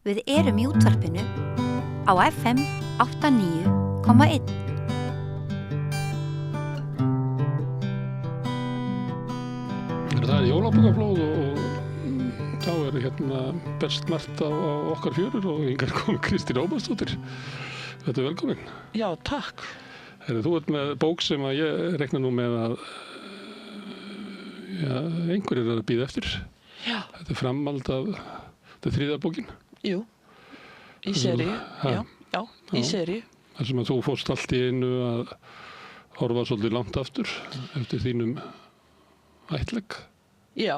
Við erum í útvarpinu á FM 89,1. Það er jólabókaflóð og þá hérna best margt á okkar fjörur og hingað komin Kristín Ómarsdóttir. Þetta er velkomin. Já, takk. Þú ert með bók sem að ég reikna nú með að einhverjir að bíða eftir. Já. Þetta er framhald af, þetta er þriðja bókin. Jú, í seríu, já, í seríu. Þar sem að þú fórst allt í einu að horfa svolítið langt aftur eftir þínum ættlegg. Já,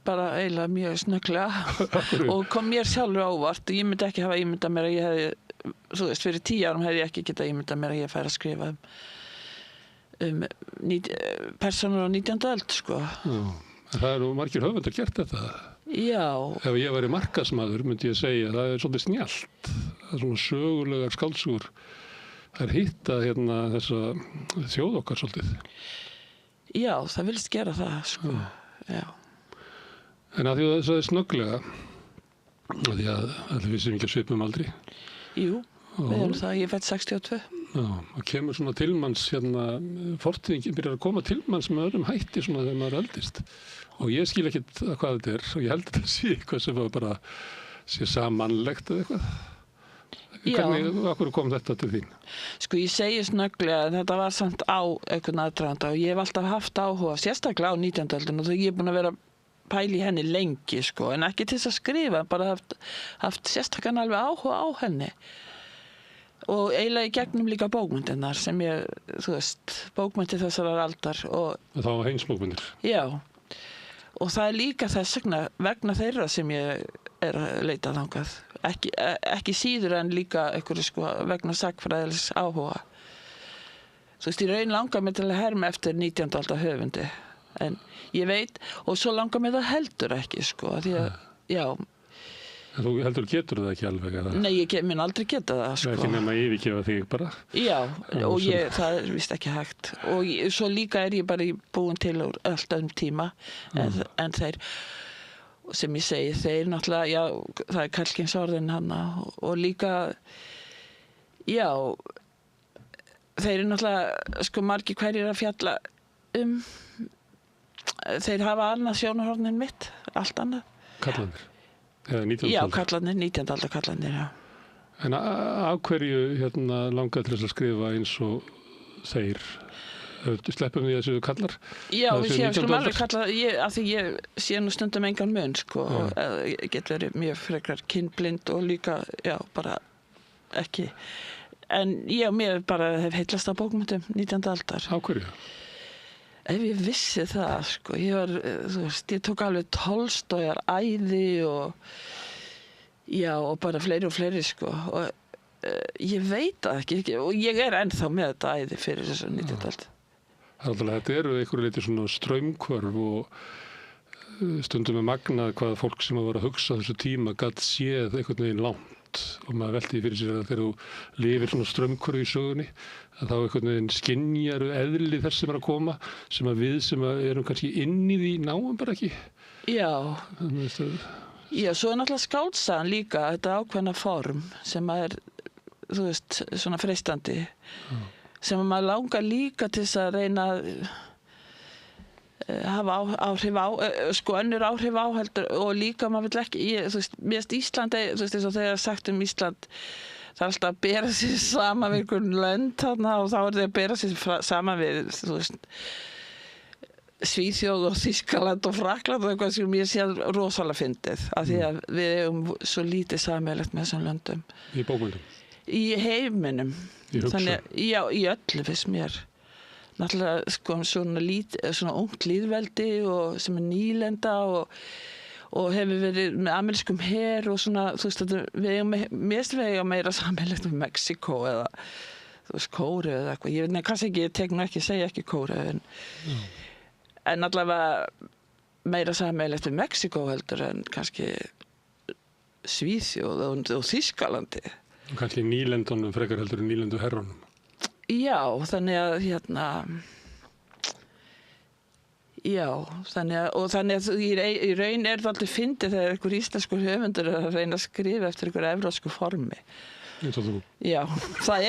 bara eiginlega mjög snögglega og kom mér sjálfur ávart. Ég myndi ekki hafa ímyndað mér að ég hefði, þú veist, fyrir 10 árum hefði ég ekki getað ímyndað mér að ég færi að skrifa persónur á 19. öld, sko. Já, það eru margir höfundar gert þetta. Já. Ef ég væri markaðsmaður myndi ég segja að það er svolítið snjallt. Það er svona sögulegar skáldsögur. Það er hitt að þessa þjóð okkar svolítið. Já, það vilst gera það, sko. Já. En að því að það er snögglega, að því að við sem ekki að svipum aldrei. Jú, við erum það, ég fætt 62. Já, það kemur svona tilmanns, fortíðingin byrjar að koma tilmanns með öðrum hætti svona þegar maður eldist. Og ég skil ekkert hvað þetta er og ég held að þetta sé eitthvað sem bara sé samanlegt eða eitthvað. Hvernig, akkur kom þetta til þín? Sko, ég segi snögglega að þetta var samt á einhvern aðdraganda og ég hef alltaf haft áhuga, sérstaklega á 19. öldinu og þegar ég er búin að vera pæli í henni lengi, sko, en ekki til þess að skrifa, bara haft sérstaklega alveg áhuga á henni. Og eiginlega í gegnum líka bókmyndirnar sem ég, þú veist, bókmyndir þessarar aldar og... Það var heimsbókmyndir? Já, og það er líka þess vegna þeirra sem ég er að leita þangað. Ekki síður en líka einhverju, sko, vegna sagnfræðilegs áhuga. Þú veist, ég raun langar mig til að herma eftir 19. aldar höfundi, en ég veit, og svo langar mig það heldur ekki, sko, því að, já. En þú heldur getur það ekki alveg, eða? Nei, ég mun aldrei geta það, sko. Ekki nema yfirgefa þig bara? Já, og það er víst ekki hægt. Og svo líka er ég bara búin til úr allt öðrum tíma en þeir, sem ég segi, þeir náttúrulega, já, það er kallkynsorðin hana og líka, já, þeir eru náttúrulega, sko, margir hverjir að fjalla þeir hafa annað sjónarhornin mitt, allt annað. Kallanir? Eða 19. Já, kallanir, 19. aldar kallanir, já. En af hverju langaði til þess að skrifa eins og þeir? Sleppum við þessu kallar? Já, við séum alveg kalla, af því ég sé nú stundum engan mun, sko, og ég get verið mjög frekar kynblind og líka, já, bara ekki. En ég mér bara hef heillast á bókmyndum 19. aldar. Af hverju? Ef ég vissi það, sko, þú veist, ég tók alveg Tolstójar æði og, já, og bara fleiri og fleiri, sko, og ég veit það ekki, og ég er ennþá með þetta æði fyrir þessu 19. öld. Þetta eru einhverju leyti svona straumhvörf og stundum er magnað hvað fólk sem var að hugsa þessu tíma gat séð einhvern veginn langt og maður velti fyrir sér að þegar þú lifir svona straumhvörf í sögunni að þá einhvern veginn skynjar eðli þess sem er að koma sem að við sem erum kannski inn í því náum bara ekki. Já. Já, svo er náttúrulega skáldsagan líka þetta ákveðna form sem að þú veist, svona freistandi. Sem að maður langar líka til þess að reyna að hafa áhrif á, sko önnur áhrif á heldur og líka maður vill ekki, þú veist, mér finnst Íslandi, þú veist, eins og þegar sagt Ísland, það er alltaf að bera sér saman við einhvern lönd þarna og þá er það að bera sér saman við, þú veist, Svíþjóð og Þýskaland og Frakkland og eitthvað sem ég sé rosalega fyndið, af því að við eigum svo lítið sameiginlegt með þessum löndum. Í bókmyndum? Í heiminum. Í hugsa? Þannig, já, í öllu finnst mér. Náttúrulega, sko, svona ungt lýðveldi og sem er nýlenda og hefur verið með amerískum her og svona, þú veist, við eigum meira sameiginlegt með Mexíkó eða, þú veist, Kóreu eða eitthvað. Ég veit, kannski ekki, ég tek nú ekki, segja ekki Kóreu, en allavega meira sameiginlegt með Mexíkó heldur en kannski Svíþjóð og Þýskalandi. Kannski nýlendunum frekar heldur en nýlendu herrunum. Já, þannig að Já, þannig að í raun er það alltaf fyndið þegar einhver íslenskur höfundur er að reyna að skrifa eftir einhver evrópsku formi. Eins og þú. Já, það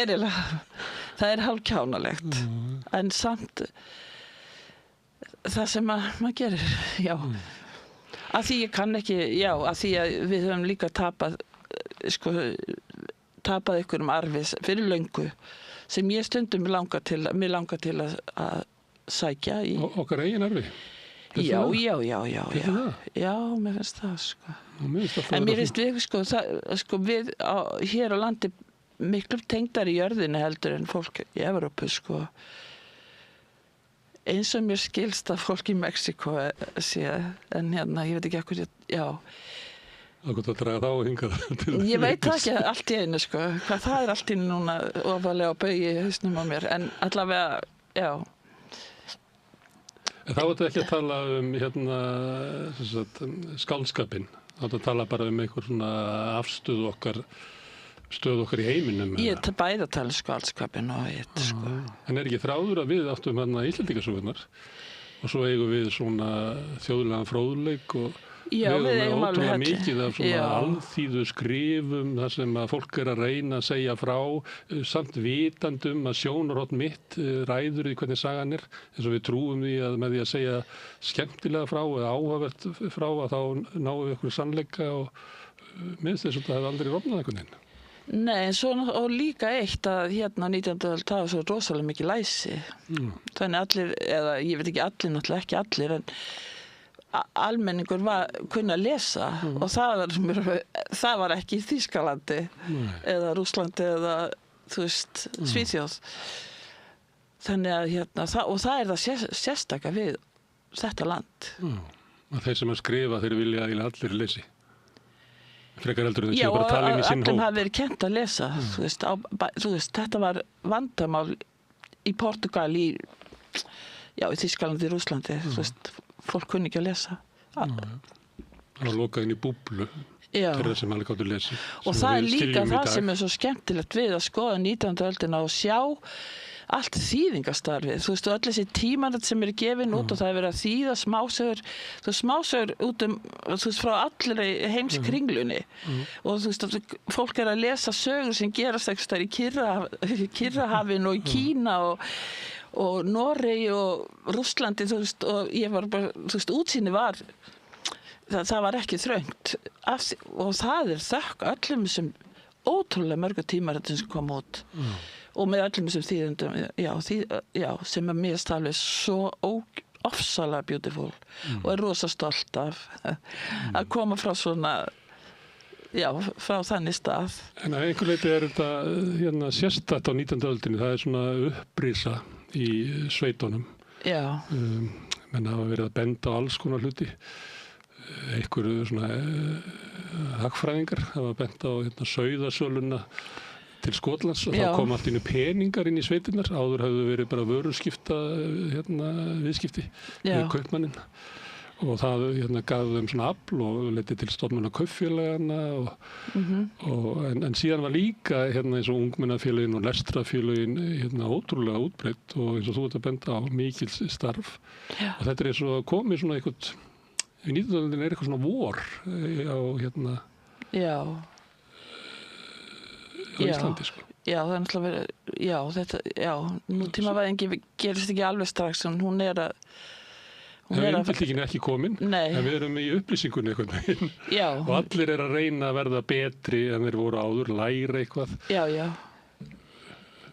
er hálfkjánalegt, en samt það sem maður gerir, já. Að því ég kann ekki, já, að því að við höfum líka tapað einhverjum arfi fyrir löngu sem ég stundum mér langar til að sækja í. Okkar eigin arfi? Já. Finnst það? Já, mér finnst það, sko. En mér finnst við, við hér á landi miklu tengdar í jörðinni heldur en fólk í Evrópu, sko. Eins og mér skilst að fólk í Mexíkó sé, en hérna, ég veit ekki ekkur, já. Það gott að draga þá hingað. Ég veit það ekki allt í einu, sko. Hvað það er allt í einu núna ofalega á baugi í hausnum á mér, en allavega, já. En þá ertu ekki að tala hérna, skáldskapinn. Þá ertu að tala bara einhver svona stöð okkar í heiminum. Ég er bæði að tala skáldskapinn og hitt, sko. En er ekki þráður að við áttum hérna Íslendingasögurnar og svo eigum við svona þjóðlegan fróðleik og Já, við eigum alveg ótrúlega mikið af svona alþýðu skrifum þar sem að fólk er að reyna að segja frá samt vitandum að sjónarhorn mitt ræður í hvernig sagan er eins og við trúum því að með því að segja skemmtilega frá eða áhugavert frá að þá náum við okkur sannleika og minnst þess að það hefði aldrei rofnað einhvern veginn. Nei, en svo og líka eitt að hérna 19. öld það var svo rosalega mikið læsi. Þannig allir, eða ég veit ekki allir, náttúrulega ekki allir, en almenningur kunna lesa og það var ekki í Þýskalandi eða Rússlandi eða þú veist, Svíþjóð. Þannig að hérna, það er það sérstaka við þetta land. Og þeir sem að skrifa, þeir vilja að allir lesi. Frekar heldur en þau séu bara að tala inn í sinn hóp. Já, og öllum hafi verið kennt að lesa. Þú veist, þetta var vandamál í Portugal, í Þýskalandi, í Rússlandi, þú veist, fólk kunni ekki að lesa. Það var lokað inn í búblu fyrir sem alveg gáttu lesi. Og það er líka það sem er svo skemmtilegt við að skoða 19. öldina og sjá allt þýðingastarfið. Þú veist, og öll þessi tímarit sem eru gefin út og það er verið að þýða smásögur út þú veist, frá allri heimskringlunni. Og þú veist, fólk er að lesa sögur sem gerast eitthvað í Kyrrahafinu og í Kína og Noregi og Rússlandi, þú veist, og ég var bara, þú veist, útsýni var, það var ekki þröngt. Og það er þökk öllum sem ótrúlega mörgu tímaritum sem kom út. Og með öllum sem þýðendum, sem er mér alveg svo ofsalega beautiful og er rosa stolt af að koma frá svona, frá þannig stað. En að einhver leiti er þetta hérna sérstætt á 19. öldinni, það er svona upprisa í sveitunum. Menn hafa verið að benda á alls konar hluti. Einhverju svona hagfræðingar hafa benda á hérna sauðasöluna til Skotlands og þá kom allt innu peningar inn í sveitinnar. Áður hafðu verið bara vöruskipta viðskipti með kaupmanninn og það gaf þeim svona afl og leiddi til stofnunar kauffélagana en síðan var líka eins og ungmennafélögin og lestrafélögin ótrúlega útbreitt og eins og þú ert að benda á mikil starf og þetta er eins og komið svona eitthvað í 19. öldinni er eitthvað svona vor á á Íslandi, sko. Já, það er náttúrulega nútímavæðingi gerist ekki alveg strax en hún er að innbyltingin er ekki komin, en við erum í upplýsingunni einhvern veginn og allir er að reyna að verða betri en þeir voru áður, læra eitthvað.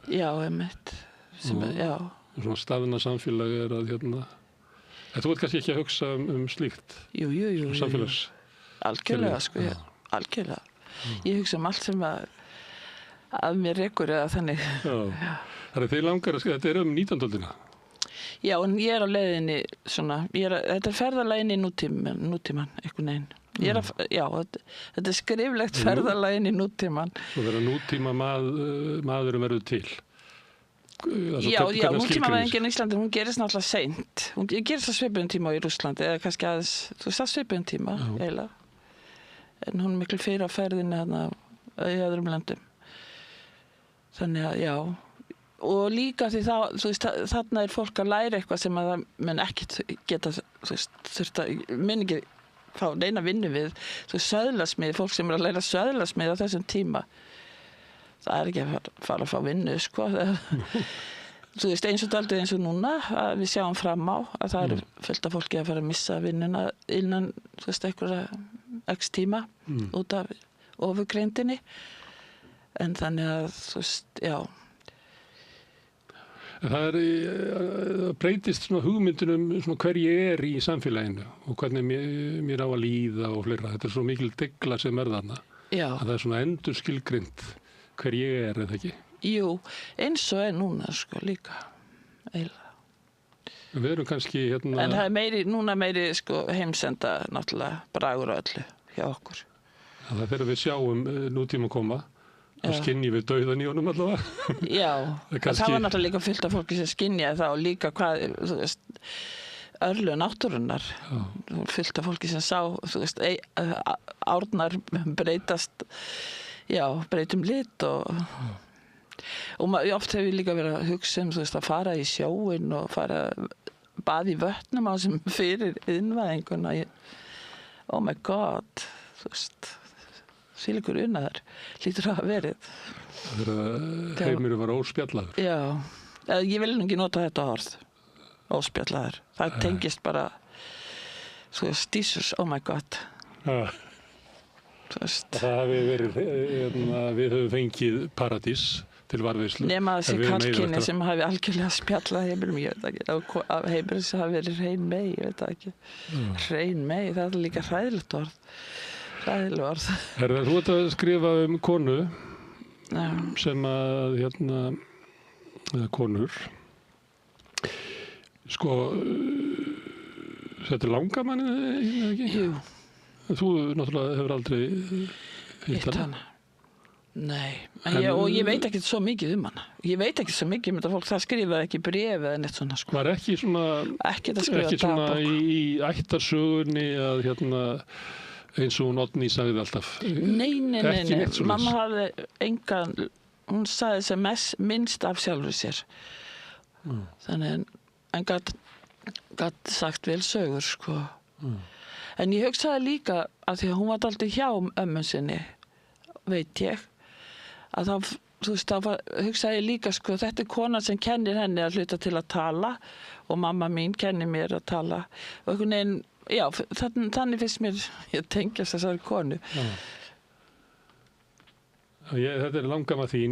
Einmitt. Svona stafna samfélag er að en þú ert kannski ekki að hugsa slíkt? Jú. Samfélags? Algjörlega, sko, algjörlega. Ég hugsa allt sem að mér rekur eða þannig. Það er þeir langar að þetta er 19. öldina? Já, en ég er á leiðinni svona, þetta er ferðalaginn í nútíman, einhvern veginn. Þetta er skriflegt ferðalaginn í nútíman. Svo vera nútíma maðurum verður til? Nútímavæðingin í Íslandi, hún gerist náttúrulega seint. Hún gerist á svipuðum tíma í Rússlandi, eða kannski aðeins, þú veist, á svipuðum tíma, eiginlega. En hún er miklu fyrir á ferðinni þarna í öðrum löndum. Þannig að, og líka því þú veist, þarna fólk að læra eitthvað sem að það mun ekkert geta, þú veist, þurft að, mun ekki fá neina vinnu við, þú veist, söðlasmið, fólk sem að læra söðlasmið á þessum tíma, það ekki að fara að fá vinnu, sko. Þú veist, eins og núna, að við sjáum fram á að það fullt af fólki að fara að missa vinnuna innan, þú veist, einhverja x tíma út af ofurgreindinni, en þannig að, þú veist, já. Það breytist svona hugmyndin svona hver ég í samfélaginu og hvernig mér á að líða og fleira. Þetta svo mikil degla sem þarna. Já. Að það svona endur skilgrind hver ég eða ekki? Jú, eins og núna, sko, líka. Eiginlega. Við erum kannski hérna... En það núna meiri, sko, heimsenda náttúrulega bragur og öllu hjá okkur. Það þegar við sjáum nútíma koma, þá skynjum við dauðan í honum allavega. Já, það var náttúrulega líka fullt af fólki sem skynjaði það og líka hvað, þú veist, örlög náttúrunnar. Fullt af fólki sem sá, þú veist, árnar breytast, breytum lit og oft hefur líka verið að hugsa þú veist, að fara í sjóinn og fara bað í vötnum á sem fyrir innvæðinguna. Oh my God, þú veist, þvílíkur unnaður hlýtur að hafa verið. Þegar heimurinn var óspjallaður. Já, ég vil ekki nota þetta orð, óspjallaður. Það tengist bara, þú veist, Jesus, oh my God. Þú veist. Það hafi verið, við höfum fengið paradís til varðveislu. Nema þessi karlkynni sem hafi algjörlega spjallað heiminum, ég veit ekki. Heiminum sem hafi verið hrein mei, ég veit ekki. Hrein mei, það líka hræðilegt orð. Hræðileg orð. Þú ert að skrifa konu sem að, konur. Sko, þetta langamann, ekki? Jú. Þú náttúrulega hefur aldrei hitt hana. Nei, og ég veit ekki svo mikið hana. Ég veit ekki svo mikið þetta fólk, það skrifaði ekki bréf eða neitt svona, sko. Var ekki svona, ekki svona í ættarsögunni að eins og hún Oddný sagði alltaf. Nei. Mamma hafði engan, hún sagði sem minnst af sjálfur sér. Þannig en gat sagt vel sögur, sko. En ég hugsaði líka að því að hún var dálítið hjá ömmu sinni, veit ég, að þá, þú veist, hugsaði ég líka, sko, þetta kona sem kennir henni að hluta til að tala og mamma mín kennir mér að tala og einhvern veginn, já, þannig finnst mér ég tengjast þessari konu. Þetta langamma þín.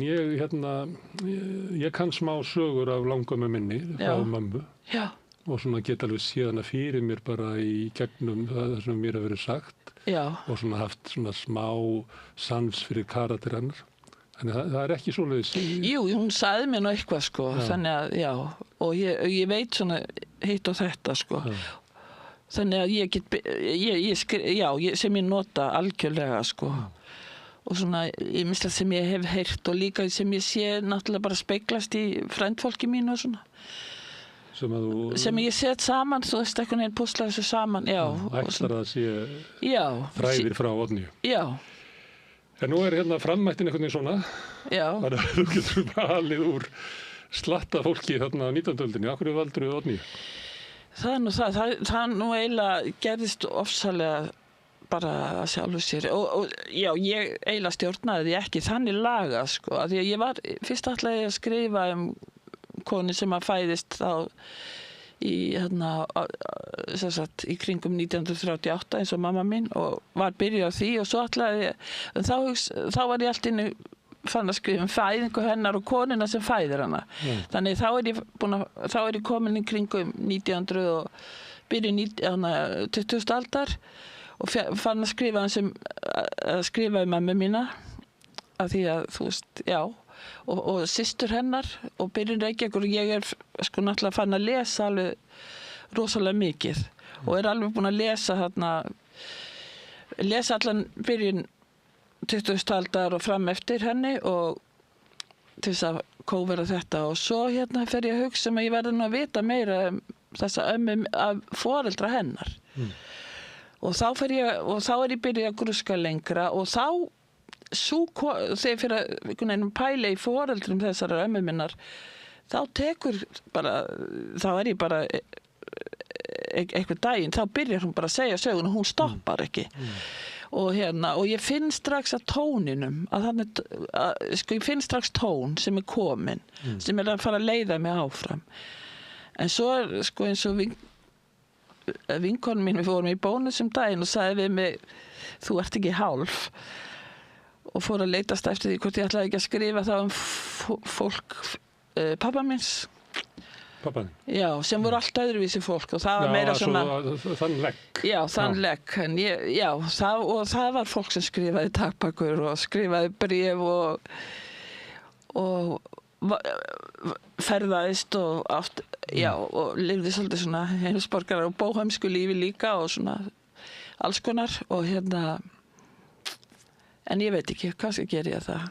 Ég kann smá sögur af langamma minni frá mömmu. Já. Og svona geta alveg séð hana fyrir mér bara í gegnum það sem mér hefur verið sagt. Já. Og svona haft svona smá sans fyrir karakter hennar. Þannig það er ekki svoleiðis. Jú, hún sagði mér nú eitthvað, sko. Þannig að, já, og ég veit svona hitt og þetta, sko. Já. Þannig að ég get, sem ég nota algjörlega, sko. Og svona, ýmislegt sem ég hef heyrt og líka sem ég sé náttúrulega bara speglast í frændfólki mínu og svona. Sem ég set saman, þú veist, einhvern veginn púsla þessu saman, já. Ætlar að sé fræðir frá Oddnýju. Já. En nú er frammættin einhvern veginn svona. Já. Þannig að þú getur valið úr slatta fólki þarna á 19. öldinni. Af hverju valdirðu Oddnýju? Það er nú það nú eiginlega gerðist ofsalega bara að sjálfu sér. Og já, ég eiginlega stjórnaði því ekki þannig laga, sko. Því að ég var, fyrst ætlaði ég að skrifa konu sem að fæðist þá í kringum 1938 eins og mamma mín og var byrjuð á því og svo ætlaði ég, þá var ég allt inni fann að skrifa fæðingu hennar og konuna sem fæðir hana. Þannig þá er ég komin í kringum 1900 og byrjuð 20. aldar og fann að skrifa mömmu mína af því að þú veist, já. Og systur hennar og byrjun Reykjavíkur og ég sko náttúrulega fann að lesa alveg rosalega mikið og alveg búin að lesa allan byrjun 20. aldar og fram eftir henni og til þess að kóvera þetta og svo fer ég að hugsa að ég verði nú að vita meira þessa ömmu af foreldra hennar og þá er ég byrjuð að grúska lengra og þá þegar fyrir að pæla í foreldrum þessara ömmu minnar, þá er ég bara eitthvað daginn, þá byrjar hún bara að segja sögun og hún stoppar ekki. Og ég finn strax að tóninum, ég finn strax tón sem komin, sem að fara að leiða mig áfram. En svo eins og vinkonum mín, við fórum í Bónus daginn og sagði við mig, þú ert ekki hálf, og fór að leitast eftir því hvort ég ætlaði ekki að skrifa það fólk pappa minns. Pappaðinn? Já, sem voru allt öðruvísi fólk og það var meira svona... Þann legg. Já, þann legg. Það var fólk sem skrifaði dagbækur og skrifaði bréf og ferðaðist og lifði svolítið svona heimsborgarar og bóheimsku lífi líka og svona alls konar og en ég veit ekki, kannski ger ég það.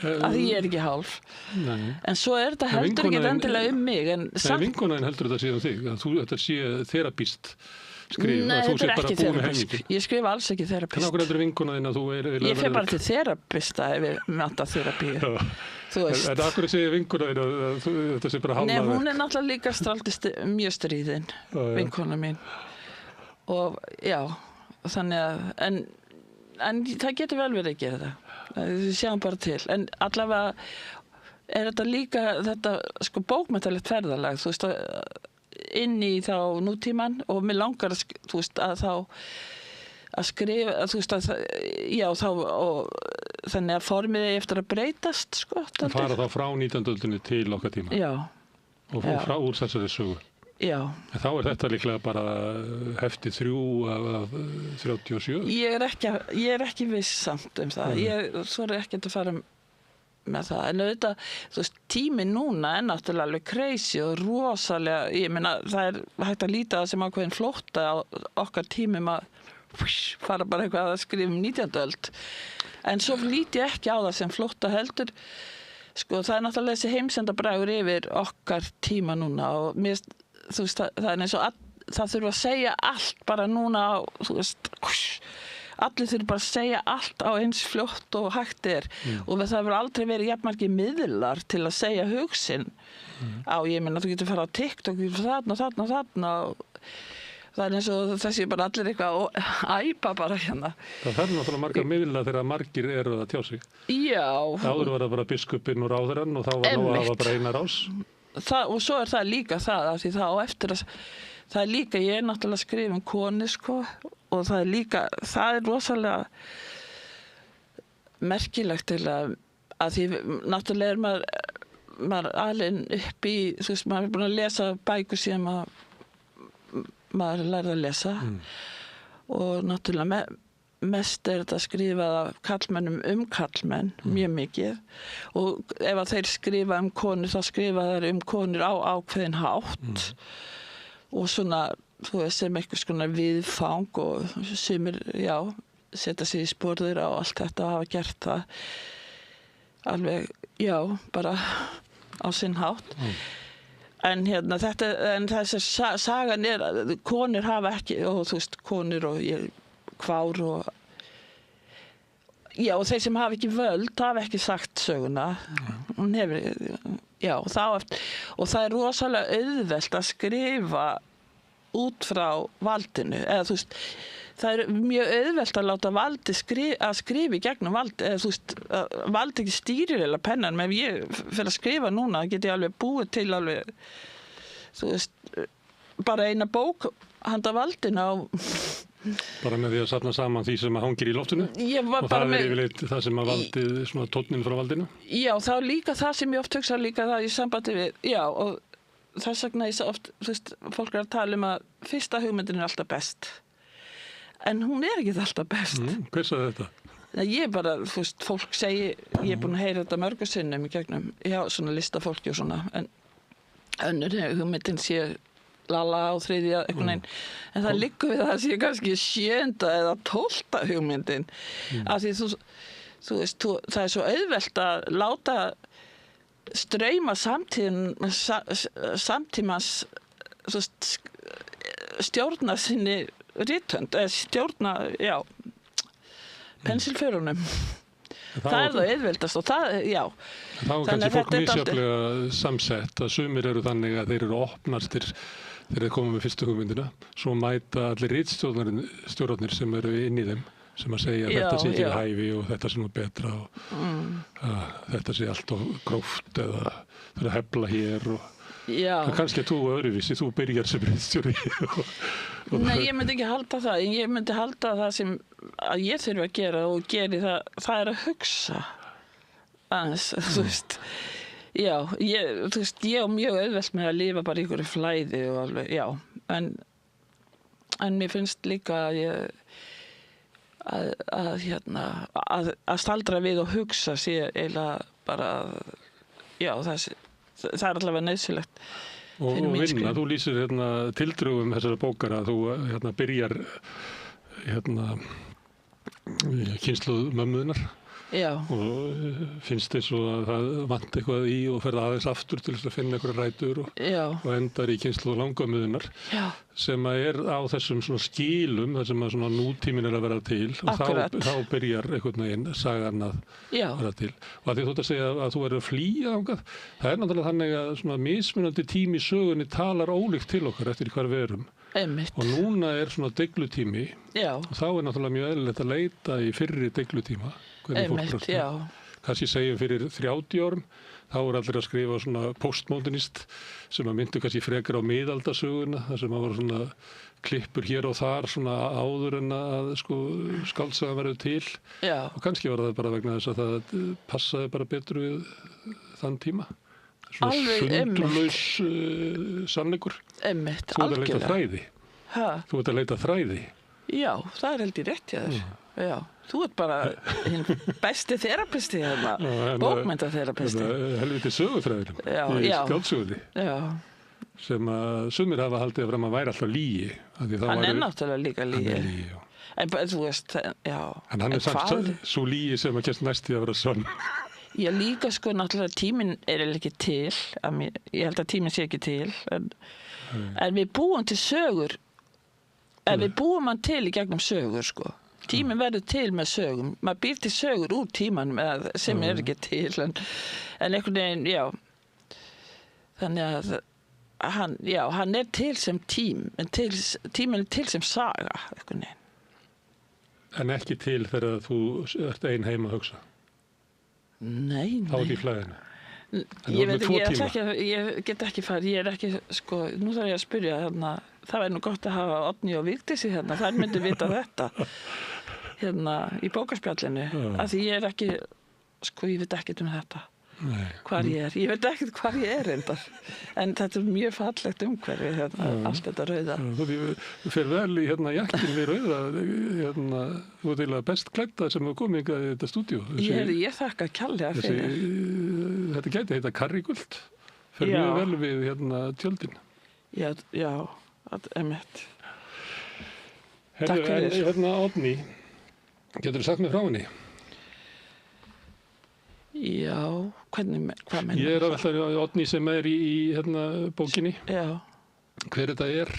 Að því ég er ekki hálf. Nei. En svo þetta heldur ekki endilega mig. Nei, vinkonaðin heldur þetta sé þig, að þetta sé þerapíst skrif, Nei, að þú sé þetta er bara ekki búin með þerapíst. helmingin. Ég skrifa alls ekki þerapíst. En okkur heldur vinkonaðin að þú Ég fer bara til þerapista ef ég mata þerapíu. Þú veist. En okkur segir vinkonaðin að þetta sé bara hálfa Nei, hún er náttúrulega líka mjög stríðin, vinkona mín. Og þannig að, en það getur vel verið að gera það. Við sjáum bara til. En allavega er þetta líka bókmenntalegt ferðalag, þú veist, inn í þá nútíman og mér langar að, þú veist, að skrifa, þú veist, þannig að formið er eftir að breytast, Að fara þá frá 19. öldinni til okkar tíma. Já. Og frá úr þessari sögu. Já. En þá er þetta líklega bara hefti 3 af 37. Ég er ekki viss samt það. Svo er ekki að fara með það. En auðvitað, þú veist, tíminn núna er náttúrulega alveg crazy og rosalega, ég meina, það er hægt að líta það sem ákveðin flótta á okkar tímum að fara bara eitthvað að skrifa 19. öld. En svo líti ég ekki á það sem flótta heldur. Það er náttúrulega þessi heimsendabrægur yfir okkar tíma núna og mér þú veist, það er eins og það þurfa að segja allt bara núna þú veist, allir þurfa bara að segja allt á eins fljótt og hægt er og það hefur aldrei verið jafnmargir miðlar til að segja hugsin ég meina, þú getur fara á TikTok, þú getur þarna og það er eins og þessi bara allir eitthvað og æpa bara hérna. Það þarf náttúrulega margar miðla þegar margir eru að tjá sig. Já. Áður var það bara biskupinn og ráðherrann og þá var nú að hafa bara eina rás. Og svo er það líka það af því það á eftir að það er líka, ég er náttúrulega að skrifa konu og það er rosalega merkilegt til að því náttúrulega er maður alinn upp í, þú veist, maður er búin að lesa bækur síðan maður lærði að lesa og náttúrulega mest er þetta skrifað af karlmennum karlmenn, mjög mikið og ef að þeir skrifa konur þá skrifa þeir konur á ákveðin hátt og svona, þú veist, sem eitthvað svona viðfang og sumir, setja sig í sporður á allt þetta og hafa gert það alveg, bara á sinn hátt en þessi sagan er að konur hafa ekki, og þú veist, konur og kvár og og þeir sem hafa ekki völd hafa ekki sagt söguna hún hefur, og það er rosalega auðvelt að skrifa út frá valdinu eða þú veist, það er mjög auðvelt að láta valdi skrifa í gegnum valdi, eða þú veist, valdi ekki stýrir eða pennan, men ég fyrir að skrifa núna get ég alveg búið til alveg, þú veist, bara eina bók handa valdinu á bara með því að safna saman því sem hangir í loftinu og það er yfirleitt það sem að valdið, svona tónninn frá valdinu. Já, þá líka það sem ég oft hugsa líka það í sambandi við, og þess vegna ég oft, þú veist, fólk er að tala að fyrsta hugmyndin er alltaf best. En hún er ekki alltaf best. Hver sagði þetta? Ég bara, þú veist, fólk segi, ég er búin að heyra þetta mörgu sinnum í gegnum, svona listafólki og svona, en önnur hugmyndin sé lala á þriðja einhvern veginn, en það liggur við að það sé kannski 7. eða 12. hugmyndin af því þú veist, það er svo auðvelt að láta streyma samtímans þú veist, stjórna sinni rithönd, eða stjórna pensilförunum Það er það auðveldast og það, já. Þá er kannski fólk misjafnlega samsett að sumir eru þannig að þeir eru opnastir þegar þeir koma með fyrstu hugmyndina. Svo mæta allir ritstjórarnir sem eru inn í þeim sem að segja að þetta sé ekki hæfi og þetta sé nú betra og þetta sé allt og gróft eða það er að hefla hér og kannski að þú öðruvísi, þú byrjar sem ritstjóri. Nei, ég myndi ekki halda það. Ég myndi halda það sem að ég þurfi að gera og geri það er að hugsa aðeins, þú veist. Já, þú veist, ég er mjög auðvelt með að lifa bara í einhverju flæði og alveg, já. En mér finnst líka að staldra við og hugsa sé eiginlega bara, já, það er allavega nauðsynlegt. Og vinna, þú lýsir tildrögum þessara bókar að þú byrjar kynslóð mömmuðinnar og finnst þess að það vant eitthvað í og ferða aðeins aftur til þess að finna eitthvað rætur og endar í kynslóð langömmuðinnar sem er á þessum svona skilum þar sem að svona nútíminn er að vera til og þá byrjar einhvern veginn sagan að vera til. Og að því þú ert að segja að þú er að flýja ángað, það er náttúrulega þannig að svona mismunandi tími í sögunni talar ólíkt til okkar eftir hvar við erum. Einmitt. Og núna er svona deiglutími og þá er náttúrulega mjög eðlilegt að leita í fyrri deiglutíma. Einmitt, já. Kannski segjum fyrir 30 árum, þá er allir að skrifa svona postmodernist sem að myndu kannski frekar á miðaldasöguna, þar sem að var svona klippur hér og þar svona áður en að skáldsagan verður til. Já. Og kannski var það bara vegna þess að það passaði bara betur við þann tíma. Svona sundurlaus sannleikur. Einmitt, algjörlega. Þú ert að leita þræði. Já, það er heldur rétt hjá þér. Já, þú ert bara hinn besti þerapisti bókmenntaþerapisti. Helviti sögufræðinum í skáldsögunni. Já. Sem að sumir hafa haldið að fram að væri alltaf lygi. Hann er náttúrulega líka lygi. Hann er lygi, já. En þú veist, já. En hann er samt svo lygi sem að kemst næst í að vera sonn. Ég líka náttúrulega tíminn er ekki til, ég held að tíminn sé ekki til, en við búum til sögur, við búum hann til í gegnum sögur, Tíminn verður til með sögum, maður býr til sögur úr tímanum sem er ekki til, en einhvern veginn, já, þannig að hann er til sem en tíminn er til sem saga, einhvern veginn. En ekki til þegar þú ert ein heima að hugsa? Nei. Þá er í flæðinu. Ég get ekki farið, ég er ekki, nú þarf ég að spyrja það væri nú gott að hafa Oddný og Vigdísi þær myndu vita þetta í bókaspjallinu, af því ég er ekki, ég veit ekkert um þetta. Nei. Hvar ég er. Ég veit ekkert hvar ég er reyndar. En þetta er mjög fallegt umhverfi, allt þetta rauða. Þú fer vel í jakkin við rauða, þú ert eiginlega best klædda sem hefur komið hingað í þetta stúdíó. Ég þakka kærlega fyrir. Þetta gæti heita karrigult. Fer mjög vel við tjöldin. Já, einmitt. Takk fyrir. Oddný, geturðu sagt mér frá henni? Já, hvað menn? Ég er að velta Oddný sem er í bókinni. Já. Hver þetta er?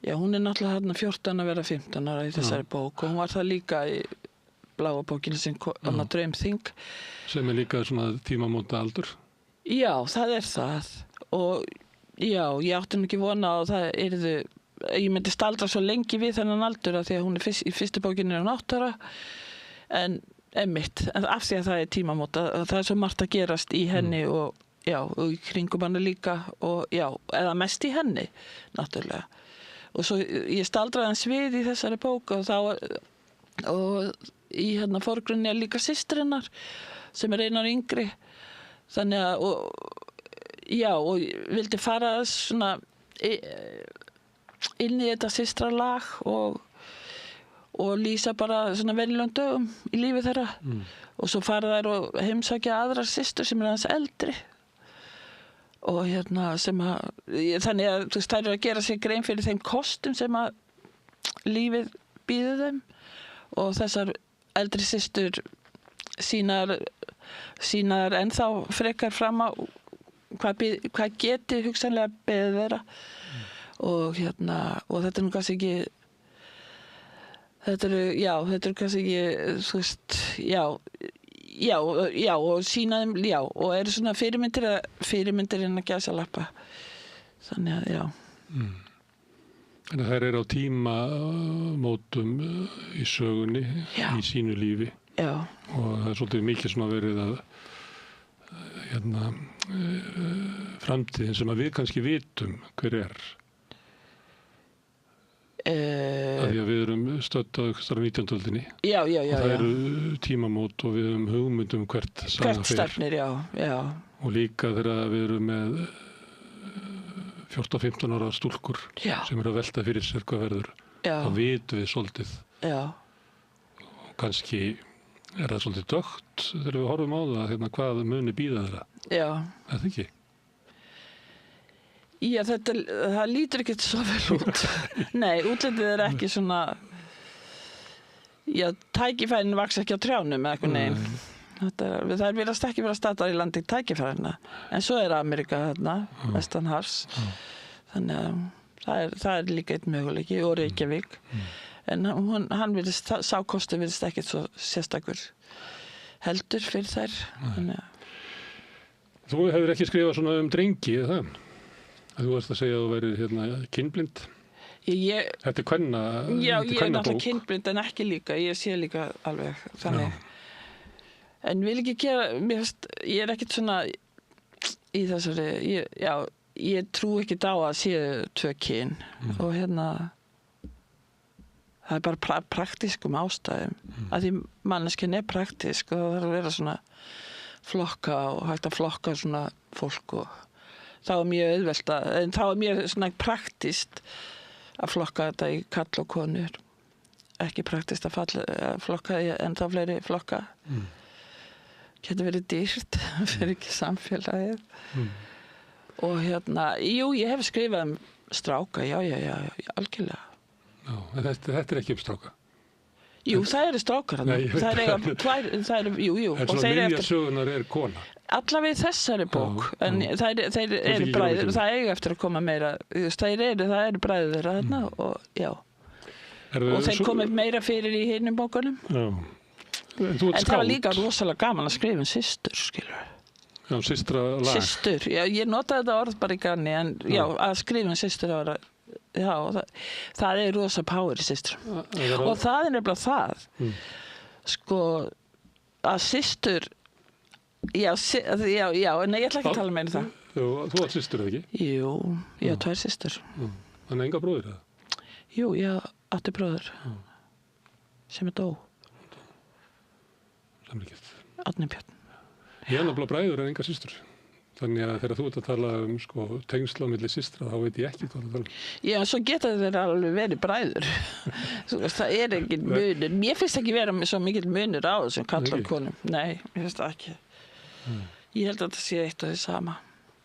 Já, hún er náttúrulega 14 að vera 15 ára í þessari bók og hún var það líka í bláa bókinni sem Draumþing. Sem er líka svona tímamóta aldur. Já, það er það. Og já, ég átti nú ekki vona að það yrðu, ég myndi staldra svo lengi við þennan aldur af því að hún er í fyrstu bókinni 8 ára. En af því að það er tímamóta, það er svo margt að gerast í henni og í kringum hana líka og eða mest í henni, náttúrulega. Og svo ég staldraði hans við í þessari bók og í forgrunni er líka systir hennar sem er einar yngri. Þannig að, og vildi fara svona inn í þetta systralag og lýsa bara svona venjulegum dögum í lífi þeirra og svo fara þær og heimsækja aðrar systur sem er hans eldri og sem að þannig að þær eru að gera sig grein fyrir þeim kostum sem að lífið býður þeim og þessar eldri systur sínar ennþá frekar fram á hvað geti hugsanlega beðið þeirra og þetta er nú kannski ekki Þetta eru kannski ekki, þú veist, Já, og sýna þeim, já, og eru svona fyrirmyndir inn að gæsa lappa. Þannig að, já. Þannig að þær eru á tímamótum í sögunni, í sínu lífi. Já. Og það er svolítið mikið svona verið að framtíðin sem að við kannski vitum hver er. Af því að við erum stödd á 19. öldinni. Já. Og það eru tímamót og við höfum hugmynd hvert sagan fer. Hvert stefnir, já. Og líka þegar við erum með 14-15 ára stúlkur sem eru að velta fyrir sér hvað verður. Þá vitum við svolítið. Já. Og kannski er það svolítið dögt þegar við horfum á það, hvað muni bíða þeirra. Já. Er það ekki? Já, það lítur ekki svo vel út. Nei, útlitið er ekki svona, já, tækifærin vaks ekki á trjánum eða eitthvað neginn. Það er viljast ekki vera staðar í landi tækifærina. En svo er Amerika þarna, vestanhafs. Þannig að það er líka einn möguleiki og Reykjavík. En sá kosti virðist ekkert svo sérstakur heldur fyrir þær. Þú hefur ekki skrifað svona drengi, eða það? Þú varst að segja að þú værir kynblind. Þetta er kvenna bók. Já, ég er náttúrulega kynblind en ekki líka. Ég sé líka alveg þannig. En vil ekki gera, ég er ekkert svona í þessari, ég trú ekki á að séu tvö kyn. Og það er bara praktískum ástæðum. Að því manneskjan er praktísk og það þarf að vera svona flokka og hægt að flokka svona fólk og þá er mjög auðvelt en þá er mjög svona praktískt að flokka þetta í kall og konur. Ekki praktískt að flokka en þá fleiri flokka. Getur verið dýrt fyrir ekki samfélagið. Og jú, ég hef skrifað stráka, já, algjörlega. Já, en þetta er ekki stráka? Jú, það eru strákar hann. Það eru, jú. En svona miðjasögunar er kona? Allavega í þessari bók, en þeir eru bræður, það eiga eftir að koma meira, það eru bræður þeirra þarna og já. Og þeir komið meira fyrir í hinum bókunum. Já. En það var líka rosalega gaman að skrifa systur, skilur. Já, systralag. Systur, já, ég notaði þetta orð bara í ganni, en já, að skrifa systur ára, já, það er rosa power í systur. Og það er nefnilega það, sko, að systur, já, en ég ætla ekki að tala meira um það. Þú átt systur, eða ekki? Jú, ég á 2 systur. Þannig enga bróðir, eða? Jú, ég átti bróður, sem er dó. Árni Björn. Ég er nefnilega bræður en enga systur. Þannig að þegar þú ert að tala tengsl á milli systra, þá veit ég ekki hvað það tala. Já, svo geta þeir alveg verið bræður. Það er ekki munur. Mér finnst ekki vera svo mikill munur á þessum kallar konum. Nei, mér finnst það ekki. Ég held að það sé eitt og því sama.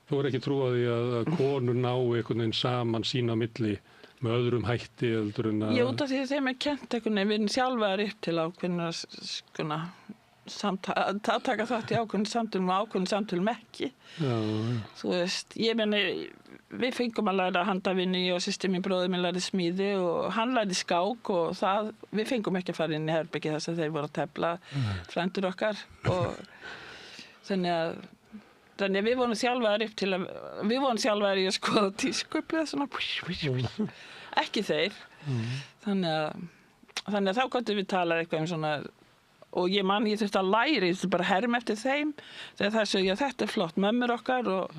Þú er ekki trúið því að konur ná einhvern veginn saman sín á milli með öðrum hætti heldur en að... Já, út af því þeim er kennt einhvern veginn, við erum sjálfar upp til ákveðna að taka þátt í ákveðnum samtölum og ákveðnum samtölum ekki. Já. Þú veist, ég meni, við fengum að læra handavinnu og systir mín bróðir minn lærði smíði og hann lærði skák og það, við fengum ekki að fara inn í herbyggi þess að þeir voru að tefla frændur okkar og þannig að við vorum sjálfar upp til að, við vorum sjálfar í að skoða tískuplið svona, ekki þeir. Þannig að þá gáttum við tala eitthvað svona og ég þurfti að læra, ég þurfti bara að herma eftir þeim þegar það segja þetta er flott, mömmur okkar og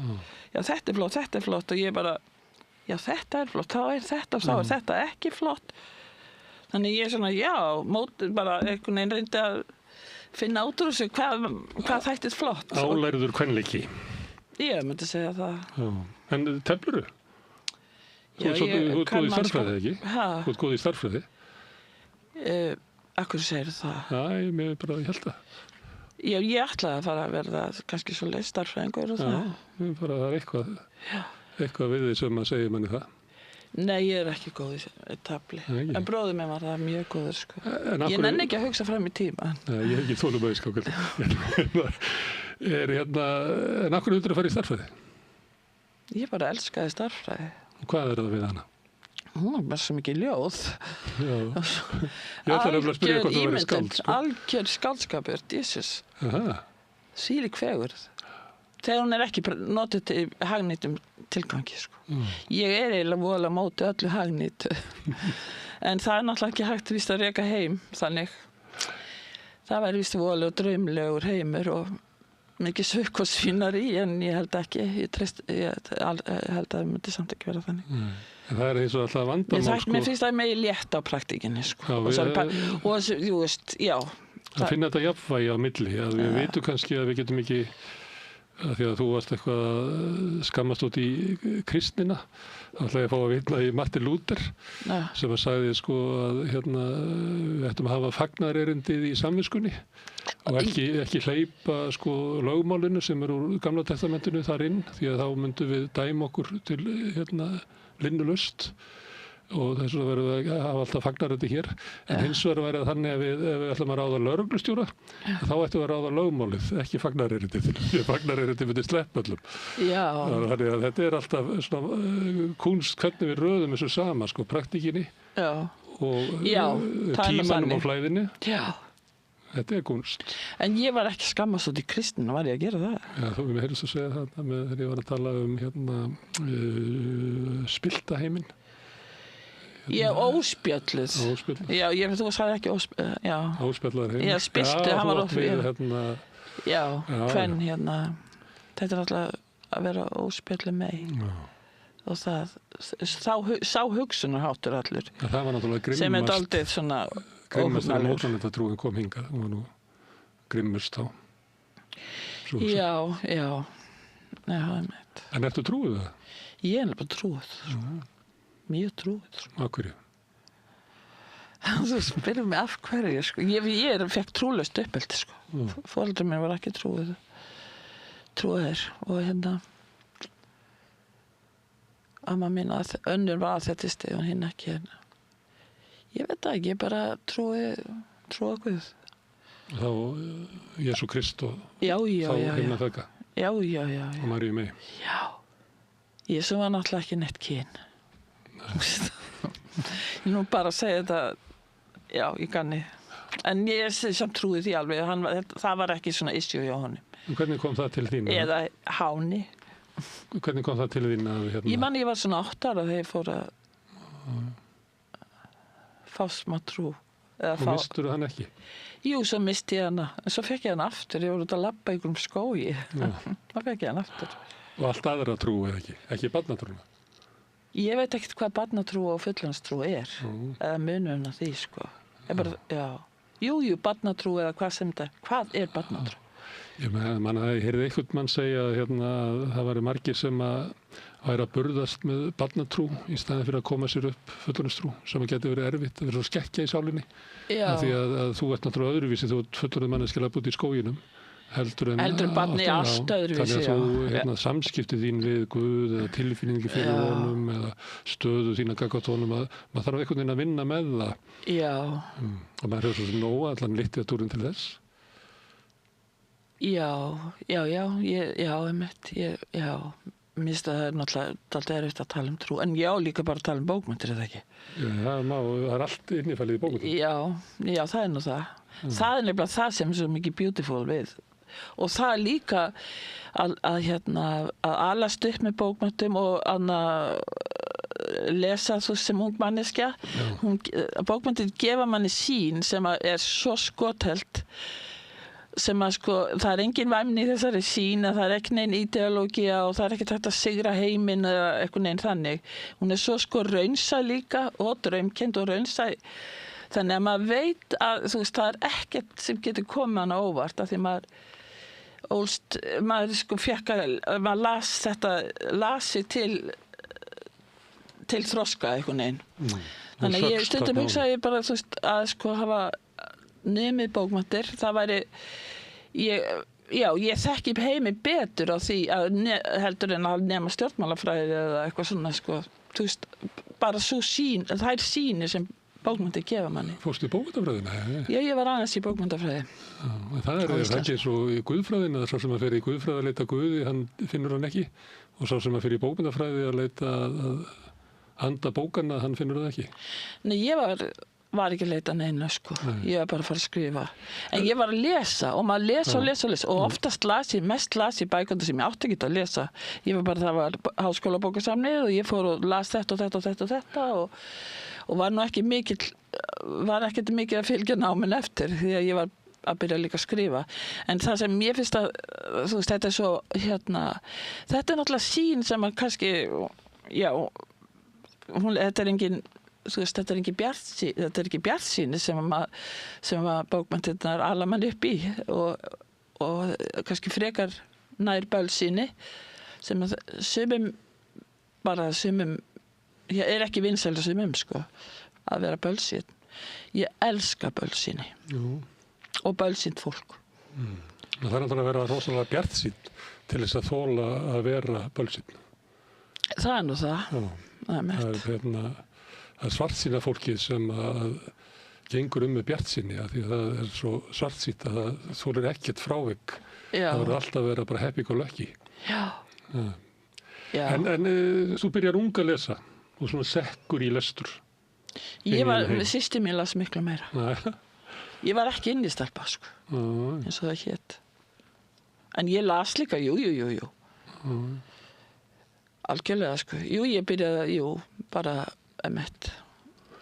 já þetta er flott og ég bara, já þetta er flott, þá er þetta og þá er þetta ekki flott. Þannig ég svona, já, bara einhvern veginn reyndi að finna út úr þessu hvað þættist flott. Álærður kvenleiki. Ég myndi segja það. Já. En teflurðu? Þú ert góð í starffræði, ekki? Þú ert góð í starffræði? Akkur segir það? Já, ég held það. Já, ég ætlaði að fara að verða kannski svo leið starffræðingur og það. Já, það er eitthvað við því sem að segja manni það. Nei, ég er ekki góð í tafli. En bróðir minn var það mjög góður, sko. Ég nenni ekki að hugsa fram í tíma. Nei, ég hef ekki þolumæði, sko. En akkur vildur að fara í starffræði? Ég bara elskaði starffræði. Og hvað er það við hana? Hún var bara svo mikið ljóð. Já. Ég ætla nefnilega að spyrja hvort þú verið skáld, sko. Algjör skáldskapur, Jesus. Aha. Þvílík fegurð. Þegar hún ekki notuð til hagnýtum tilgangi, sko. Ég eiginlega voðalega móti öllu hagnýtt. En það náttúrulega ekki hægt víst að reka heim, þannig. Það væri víst voðalega draumlegur heimur og mikið sökk og svínari, en ég held ekki. Ég held að það myndi samt ekki vera þannig. En það eins og alltaf vandamál, sko. Mér finnst það megi létt á praktíkinni, sko. Já, og þú veist, já. Að finna þetta jafnvægi á milli, að við veitum kannski að við getum ekki, að því að þú varst eitthvað að skammast út í kristnina, þá ætla ég að fá að vitna í Martin Luther, sem að sagði sko að við ættum að hafa fagnaðarerindið í samviskunni og ekki hleypa sko lögmálinu sem úr Gamla testamentinu þar inn, því að þá myndum við dæma okkur til linnulaust. Og þess vegna verðum við að hafa alltaf fagnarætti hér. En hins vegar væri það þannig að ef við ætlum að ráða lögreglustjóra, þá ættum við að ráða lögmálið, ekki fagnarættið. Því fagnarættið myndi sleppa öllum. Já. Þannig að þetta alltaf svona kúnst hvernig við röðum þessu sama, sko, praktíkinni og tímanum á flæðinni. Já. Þetta kúnst. En ég var ekki skammast út í kristnina, var ég að gera það? Já, þú heyrðist að segja það þegar ég var að tala spillta heiminn. Já, óspjölluð. Já, þú sagði ekki já. Óspjallaður heim. Já, spiltu, hann var já, hvern þetta alltaf að vera óspjalluð megin. Og sá hugsunarháttur allur. Það var náttúrulega grimmast. Sem dálítið svona grimmast þegar mótmælendatrúin kom hingað. Það var nú grimmust þá. Já. Nei, það meitt. En ertu trúið það? Ég bara trúið. Mjög trúið. Af hverju? Þú spyrir mig af hverju, sko. Ég fekk trúlaust uppeldi, sko. Foreldrar mér var ekki trúið. Trúið og amma mín önnur var aðþetisti og hinn ekki. Ég veit það ekki, ég bara trúi Guð. Þá Jesú Krist og þá himna þögga. Já. Og Maríu mey. Já. Jesú var náttúrulega ekki neitt kyn. Ég nú bara að segja þetta já, ég ganni en ég samt trúið því alveg það var ekki svona issue hjá honum. Hvernig kom það til þín? Eða háni. Hvernig kom það til þín að Ég var svona 8 ára þegar ég fór að fá smá trú. Og mistur hann ekki? Jú, svo misti ég hana en svo fekk ég hann aftur, ég voru út að labba í einhverjum skógi þá fekk ég hann aftur. Og allt aðra trú eða ekki barnatrúna? Ég veit ekkert hvað barnatrú og fullorðinstrú eða munurinn af því, sko. Jú, barnatrú eða hvað sem þetta. Hvað barnatrú? Ég heyrði einhvern mann segja að það væri margir sem að væri að burðast með barnatrú í staðin fyrir að koma sér upp fullorðinstrú sem að geti verið erfitt, að vera svo skekkja í sálinni. Af því að þú ert náttúrulega öðruvísi, þú ert fullorðin manneskja út í skóginum. Heldur en barni allt öðruvísi. Þannig að samskiptið þín við Guð eða tilfinningi fyrir honum eða stöðu þín að gagnvart honum að maður þarf einhvern veginn að vinna með það. Já. Og maður hefur svo sem nóg allan litteratúrin til þess. Já, einmitt. Mér finnst að það náttúrulega alltaf erfitt að tala trú, en líka bara að tala bókmenntir, eða ekki? Já, það allt innifælið í bókmenntir. Já, það nú það. Það nefnilega það sem er svo mikið beautiful við. Og það líka að alast upp með bókmenntum og lesa þú sem ung manneskja. Bókmenntir gefa manni sýn sem er svo skothelt sem að það er engin væmni í þessari sýn að það er ekki neinn ideológía og það er ekki hægt að sigra heiminn eða eitthvað neinn þannig. Hún er svo raunsæ líka og draumkennd og raunsæ. Þannig að maður veit að það er ekkert sem getur komið hana óvart af því maður las sig til þroska eitthvað neinn. Þannig að ég stundum hugsaði bara að hafa nemið bókmenntir, það væri ég þekki heimi betur á því heldur en að nema stjórnmálafræði eða eitthvað svona bara svo sýn, það er sýnir sem bókmenntir gefa manni. Fórstu í bókmennafræðina? Já, ég var aðeins í bókmennafræði. Það er ekki svo í guðfræðina, sá sem að fer í guðfræði að leita Guði, hann finnur hann ekki og sá sem að fer í bókmennafræði að leita anda bókanna, hann finnur það ekki? Nei, ég var ekki að leita neina, sko. Ég var bara að fara að skrifa. En ég var að lesa og maður lesa og oftast mest las ég bækunda sem ég átti ekki að lesa. Ég var bara, það var háskólabókasamnið og ég fór og las þetta og þetta og þetta og þetta og var nú ekki ekkert mikið að fylgja náminn eftir því að ég var að byrja líka að skrifa. En það sem ég finnst að, þú veist, þetta svo, þetta náttúrulega sýn sem að kannski, þetta engin, þú veist, þetta ekki bjartsýni sem að bókmenntirnar ala mann upp í og kannski frekar nær bölsýni sem að sumum er ekki vinsælt sumum, sko, að vera bölsýn. Ég elska bölsýni. Og bölsýnt fólk. Það þarf að vera rosalega bjartsýn til þess að þola að vera bölsýn. Það er nú það. Það er svartsýna fólkið sem að gengur með bjartsýni af því að það er svo svartsýnt að það þolir ekkert frávik. Það verður alltaf að vera bara happy go lucky. En þú byrjar ung að lesa og svona sekkur í lestur. Systir mín las miklu meira. Ég var ekki innistelpa, sko, eins og það hét. En ég las líka, jú. Algjörlega, sko. Ég byrjaði, bara emitt.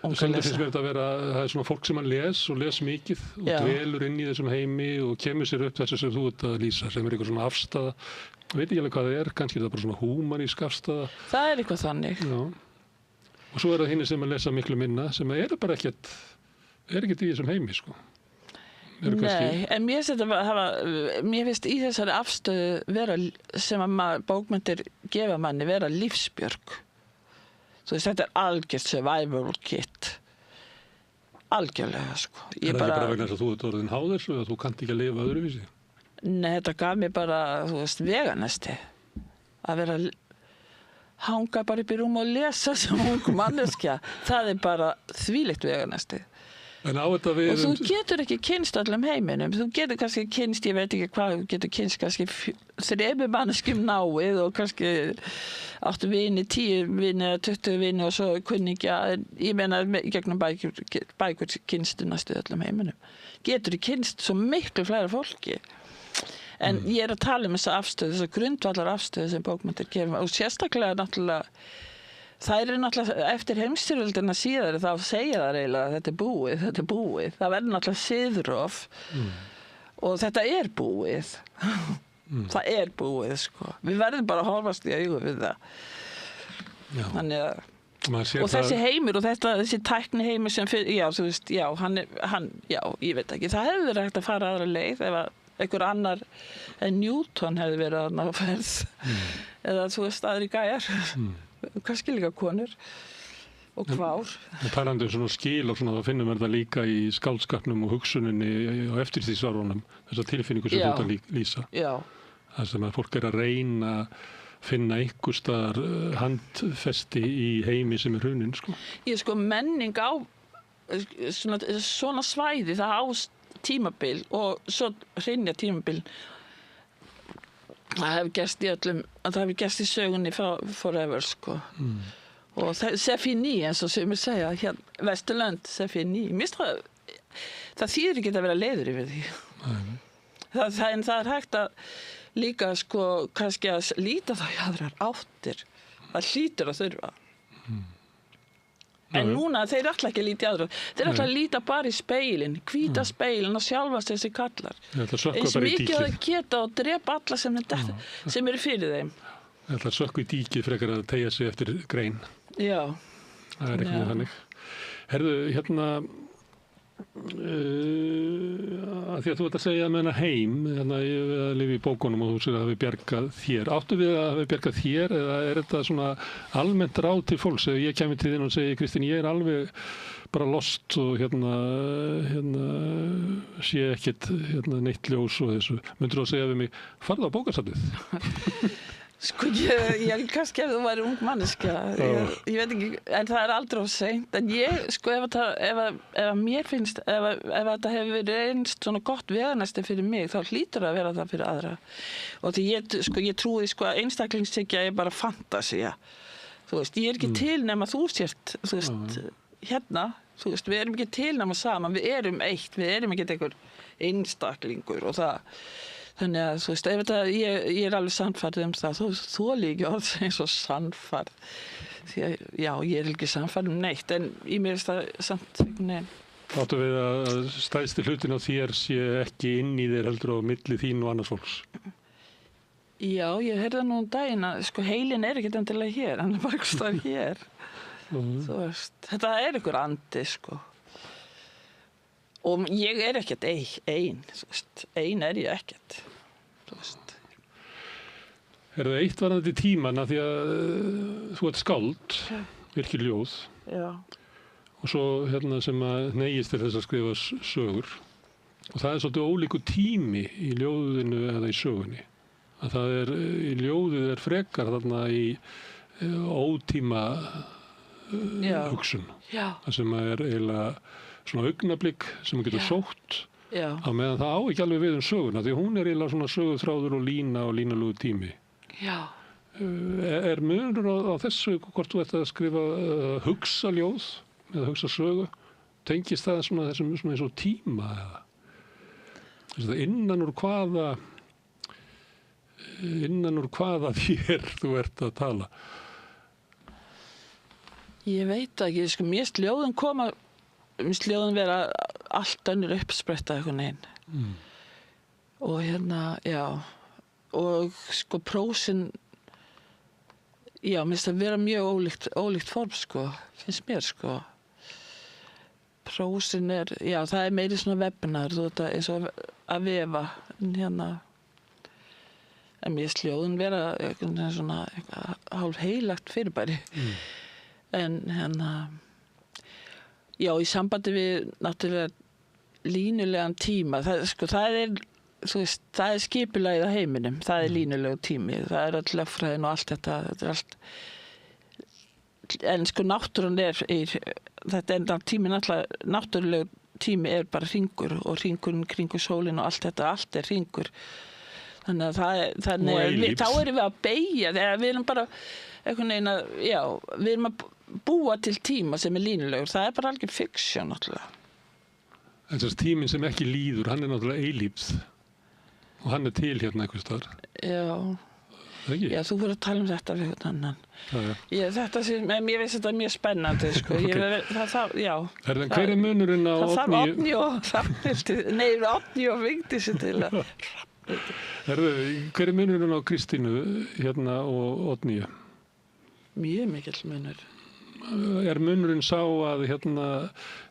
Sem það finnst mér þetta að vera, það er svona fólk sem að les mikið og dvelur inn í þessum heimi og kemur sér upp þessu sem þú ert að lýsa, sem er eitthvað svona afstaða. Veit ekki alveg hvað það er, kannski er það bara svona húmanísk afstaða. Það er eitthvað þannig. Og svo er það hinni sem að lesa miklu minna, sem er bara ekkert í þessum heimi, sko. Nei, en mér finnst í þessari afstöðu sem að bókmenntir gefa manni vera lífsbjörg. Þú veist, þetta er algjört survival kit. Algjörlega, sko. Er það ekki bara vegna þess að þú ert orðin háð þessu og að þú kannt ekki að lifa öðruvísi? Nei, þetta gaf mér bara, þú veist, veganesti. Að vera hanga bara upp í rúm og lesa sem ung manneskja. Það er bara þvílíkt veganesti. Og þú getur ekki kynst öllum heiminum. Þú getur kannski kynst, ég veit ekki hvað, þú getur kynst kannski 3 manneskjum náið og kannski 8 vini, 10 vini eða 20 vini og svo kunningja. Ég meina, gegnum bækur kynstu næstu öllum heiminum. Getur kynst svo miklu fleira fólki. En ég er að tala um þessa afstöðu, þessa grundvallar afstöðu sem bókmenntir gefa og sérstaklega náttúrulega það náttúrulega eftir heimsstyrjöldina síðar þá segja það eiginlega að þetta er búið. Það verður náttúrulega siðrof og þetta er búið. Það er búið, sko. Við verðum bara að horfast í augu við það. Þannig að og þessi heimur og þessi tækni heimur sem þú veist, ég veit ekki. Það hefði verið hægt að fara aðra leið ef að einhver annar en Newton hefði verið þarna á ferð eða þú veist aðri gæjar. Kannski líka konur og kvár. Talandi svona skil og svona, þá finnum við þetta líka í skáldskapnum og hugsuninni og eftirstríðsárunum, þessa tilfinningu sem þú ert að lýsa. Það sem að fólk er að reyna að finna einhvers staðar handfesti í heimi sem er hruninn, sko. Sko, menning á svona svæði, það á tímabil og svo hreinja tímabil. Það hefur gerst í sögunni forever, sko. Og c'est fini, eins og sem ég segja, Vesturlönd, c'est fini. Það þýðir ekki að vera leiður yfir því. En það er hægt að líka, sko, kannski að líta þá í aðrar áttir. Það hlýtur að þurfa. En núna, þeir ætla ekki að líta í aðrar. Þeir ætla að líta bara í speilin, hvíta speilin og sjálfast þessi kallar. Eins mikið að það geta og drepa alla sem eru fyrir þeim. Það ætla að sökku í díkið frekar að teygja sig eftir grein. Já. Það er ekki þannig. Herðu, að því að þú ert að segja með hana heim, ég við að lifa í bókunum og þú segir að það hafi bjargað þér. Áttu við að hafi bjargað þér eða er þetta svona almennt ráð til fólks? Ef ég kemur til þín og segi, Kristín, ég er alveg bara lost og sé ekkert neitt ljós og þessu. Myndirðu að segja við mig, farðu á bókasafnið? Sko, ég kannski ef þú væri ung manneskja, ég veit ekki, en það er aldrei of seint, en ég, sko, ef mér finnst, ef þetta hefur verið reynst svona gott veganesti fyrir mig, þá hlýtur að vera það fyrir aðra. Og því ég trúi, sko, að einstaklingshyggja er bara fantasía. þú veist, ég ekki til nema þú sért, þú veist, hérna, þú veist, við erum ekki til nema saman, við erum eitt, við erum ekki einhver einstaklingur og það, þannig að, þú veist, ef þetta, ég alveg sannfærð það, þú líki orð eins og sannfærð, því að, já, ég ekki sannfærð neitt, en í mér það samt, nein. Áttu við að stæðsti hlutin á þér sé ekki inn í þér heldur á milli þín og annars fólks? Já, ég heyrði nú daginn að sko heilin ekkert endilega hér, hann bara einhvers staðar hér. Þú veist, þetta einhver andi sko. Og ég ekkert ein, þú veist, ein ég ekkert, þú veist. Það eitt varðandi tímana því að þú ert skáld, virkir ljóð. Já. Og svo sem að neyjist til þess að skrifa sögur. Og það svolítið ólíkur tími í ljóðinu eða í sögunni. Að það í ljóðið frekar þarna í ótíma hugsun. Já. Það sem eiginlega svona augnablik sem getur sótt. Já. Á meðan það á ekki alveg við söguna. Því hún eiginlega svona söguþráður og línalúgu tími. Já. Munur á þessu hvort þú ert að skrifa hugsa ljóð? Eða hugsa sögu, tengist það svona þessum svona eins og tíma eða þess að innan úr hvaða þér þú ert að tala? Ég veit ekki, sko, mér ljóðin vera allt önnur uppspretta eitthvað neginn. Og já, og sko prósin, já, mér finnst það vera mjög ólíkt form, sko, finnst mér, sko. Prósin já, það meiri svona vefnar, þú veit, eins og að vefa, en mér finnst ljóðin vera svona hálf heilagt fyrirbæri. En já, í sambandi við náttúrulega línulegan tíma, sko, þú veist, það skipulagið á heiminum, það línulegu tími, það öll lögfræðin og allt þetta allt. En sko náttúran þetta tími náttúrulegu tími bara hringur og hringurinn kringu sólinn og allt þetta, allt hringur. Þannig að þá erum við að beygja, þegar við erum bara einhvern veginn að, já, við erum að búa til tíma sem línulegur, það bara algjör fiksjón náttúrulega. En þess tíminn sem ekki líður, hann náttúrulega eilífð og hann til hérna einhvers staðar. Já. Já, þú voru að tala þetta við einhvern annan. Mér finnst þetta mjög spennandi, sko. Okay. Já. Hver munurinn á Oddnýju? Það þarf Oddnýju og Hrafnhildi, nei, Oddnýju og Vigdísi til að... Hver munurinn á Kristínu hérna og Oddnýju? Mjög mikill munur. Munurinn sá að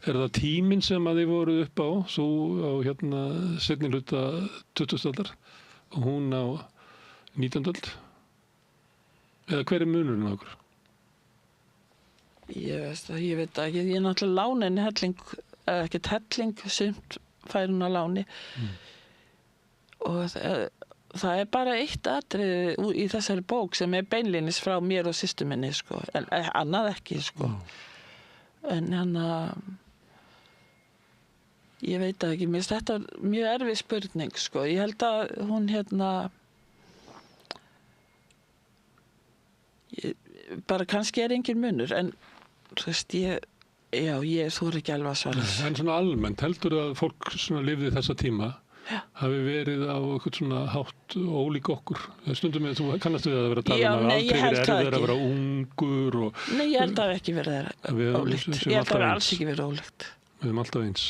það tíminn sem að þið voru upp á, þú á seinni hluta 20. aldar og hún á 19. öld? Eða hver munurinn á okkur? Ég veit ekki, ég náttúrulega lána henni helling, eða ekkert helling, sumt fær hún að láni. Og það bara eitt atriði í þessari bók sem beinlínis frá mér og systur minni, sko, en annað ekki, sko. En ég veit ekki, mér finnst þetta mjög erfið spurning, sko. Ég held að hún bara kannski engin munur, en þú veist, ég þori ekki alveg að svara. En svona almennt, heldur að fólk svona lifði þessa tíma hafi verið á eitthvað svona hátt ólík okkur? Stundum þú kannast við að vera að tala um að aldrei verið erfiðar að vera ungur og... Nei, ég held að það ekki verið ólíkt. Ég held að það alls ekki verið ólíkt. Við erum alltaf eins.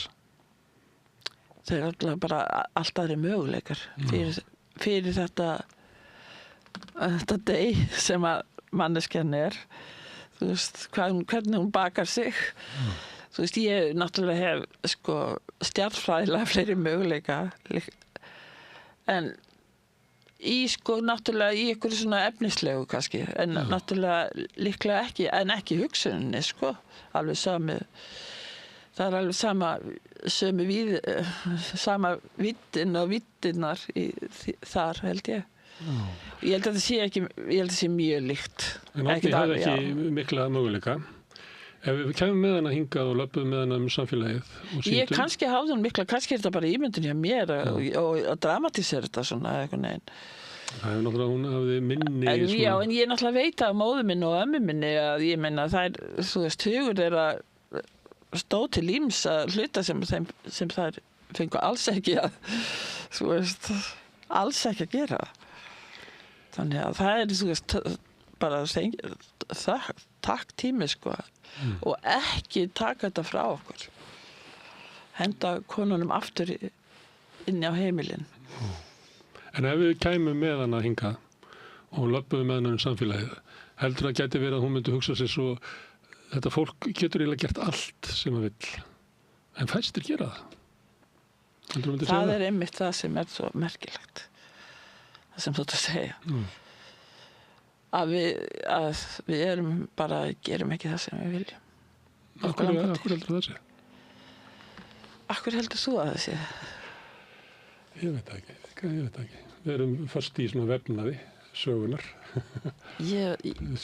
Það alltaf bara allt aðri möguleikar fyrir þetta deg sem að manneskjan þú veist, hvernig hún bakar sig. Þú veist, ég náttúrulega hef sko stjarnfræðilega fleiri möguleika, en náttúrulega í ykkur svona efnislegu kannski, en náttúrulega líklega ekki, en ekki hugsuninni, sko, alveg sami. Það alveg sama viddin og viddirnar þar, held ég. Ég held að það sé mjög líkt. En Oddný hafði ekki mikla möguleika. Ef við kemum með hana hingað og löpum með hana samfélagið og sýndum... Ég kannski hafði hún mikla, kannski þetta bara ímyndun hjá mér og dramatísera þetta svona eitthvað neginn. Það hefur náttúrulega, hún hafði minni En ég náttúrulega veit af móður minni og ömmu minni að ég meina þær, þú veist, hugur þeirra stóð til íms að hluta sem þær fengu alls ekki að, þú veist, alls ekki að gera. Þannig að það þú veist, bara takk tími, sko, og ekki taka þetta frá okkur. Henda konunum aftur inn á heimilin. En ef við kæmum með hana hingað og löpum með hana samfélagið, heldur að gæti verið að hún myndi hugsa sér svo, þetta fólk getur eiginlega gert allt sem það vill, en fæstir gera það. Það einmitt það sem svo merkilegt, það sem þú ert að segja. Að við erum bara, gerum ekki það sem við viljum. Akkur heldur það sé? Akkur heldur þú að það sé? Ég veit það ekki. Við erum fast í svona vefnaði, sögunar. Við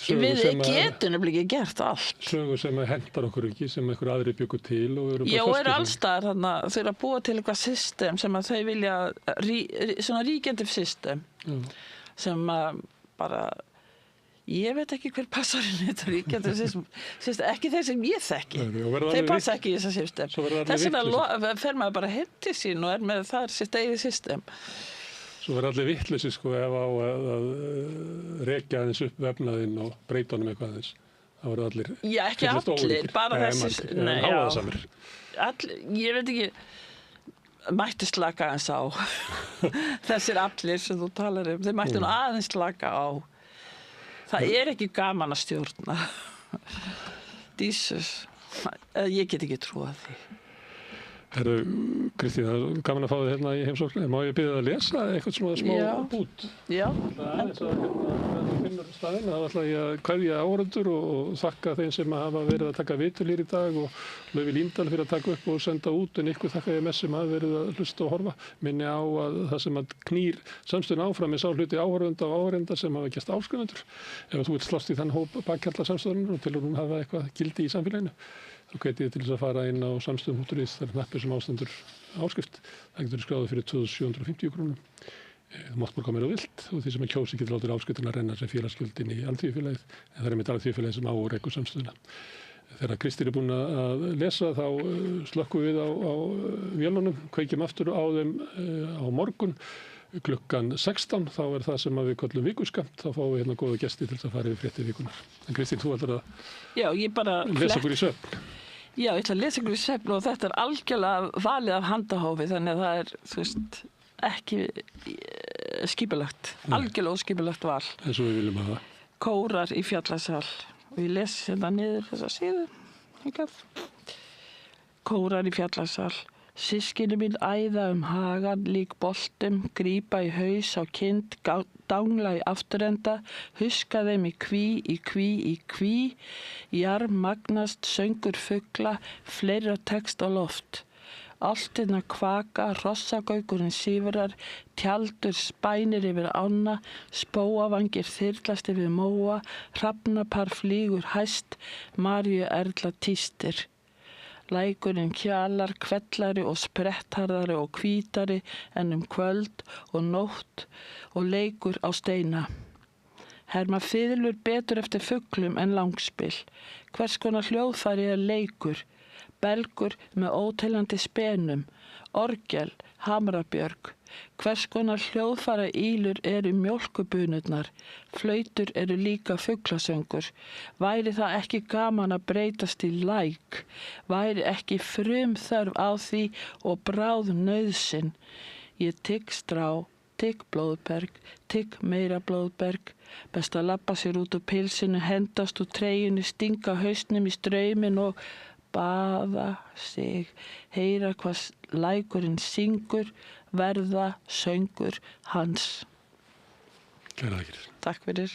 getum nefnilega ekki gert allt. Sögur sem hendar okkur ekki, sem einhver aðri byggur til og við erum bara fast í. Já, allstaðar þarna, þau eru að búa til eitthvað system sem að þau vilja, svona ríkjandi system, sem bara, ég veit ekki hver passar inn í þetta ríkjandi system, ekki þeir sem ég þekki. Þeir passa ekki í þessa system. Þess vegna fer maður bara heim til sín og með þar sitt eigið system. Svo verður allir vitleysi, sko, ef á að rekja aðeins upp vefnaðinn og breyta honum eitthvað aðeins. Það verður allir... Já, ekki allir, bara þessi... Nei, háaðasamir. Ég veit ekki, mætti slaka aðeins á. Þessir allir sem þú talar þeir mætti nú aðeins slaka á. Það ekki gaman að stjórna. Jesus, ég get ekki trúað því. Herru, Kristín, það gaman að fá þig hérna í heimsókn. Má ég biðja að lesa eitthvað svona smá bút? Já. Það finnur staðinn. Það ætla ég að kveðja áhorfendur og þakka þeim sem hafa verið að taka viðtöl hér í dag og Laufey Líndal fyrir að taka upp og senda út, en ykkur þakka ég mest sem hafa verið að hlusta og horfa. Minni á að það sem að knýr samstöðuna áfram sá hluti áhorfenda og áhorfenda sem hafa gert áskrifendur. Ef þú vilt slást í þann hóp bakhjarla samstöðunar og til hún hafa eitthvað gildi í samfélaginu, þá hvet ég til þess að fara inn á samstöðum.is, það hnappur sem ástendur áskrift. Það getur skráðið fyrir 2.750 krónum. Þú mátt borga meira vilt og því sem kjósi getur látið áskriftina að renna sem félagsgjöld inn í alþýðufélagið, en það einmitt alþýðufélagið sem rekur samstöðuna. Þegar Kristín búin að lesa þá slökkum við á vélunum, kveikjum aftur á þeim á morgun klukkan 16, þá það sem við köllum vikuskamt, þá fáum við hérna góða gesti til að fara yfir fréttir vikunar. En Kristín, þú ætlar að lesa okkur í svefn. Já, ég ætla að lesa ykkur í svefn og þetta algjörlega valið af handahófi, þannig að það þú veist, ekki skipulagt, algjörlega óskipulagt val. Eins og við viljum hafa. Kórar í Fjallasal. Og ég les hérna niður þessa síðu. Kórar í Fjallasal. Systkini mín æða hagan lík boltum, grípa í haus á kind, dangla í afturenda, huska þeim í kví, jarm magnast, söngur fugla, fleira text á loft. Álftirnar kvaka, rossagaugurinn sífrar, tjaldur spænir yfir ána, spóavangir þyrlast yfir móa, hrafnapar flýgur hæst, Maríu Erla tístir. Lækurinn kjalar, kvellari og sprettharðari og hvítari en kvöld og nótt og leikur á steina. Herma fiðlur betur eftir fuglum en langspil. Hvers konar hljóðfæri leikur? Belgur með óteljandi spenum, orgel, hamrabjörg. Hvers konar hljóðfæra ílur mjólkubunurnar, flautur líka fuglasöngur. Væri það ekki gaman að breytast í læk? Væri ekki frumþörf á því og bráð nauðsyn? Ég tygg strá, tygg blóðberg, tygg meira blóðberg. Best að labba sér út úr pilsinu, hendast úr treyjunni, stinga hausnum í strauminn og baða sig, heyra hvað lækurinn syngur, verða söngur hans. Kæra þakkir. Takk fyrir.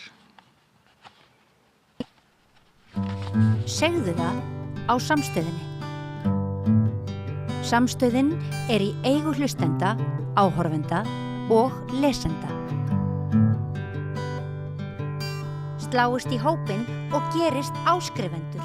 Segðu það á Samstöðinni. Samstöðin í eigu hlustenda, áhorfenda og lesenda. Sláist í hópinn og gerist áskrifendur.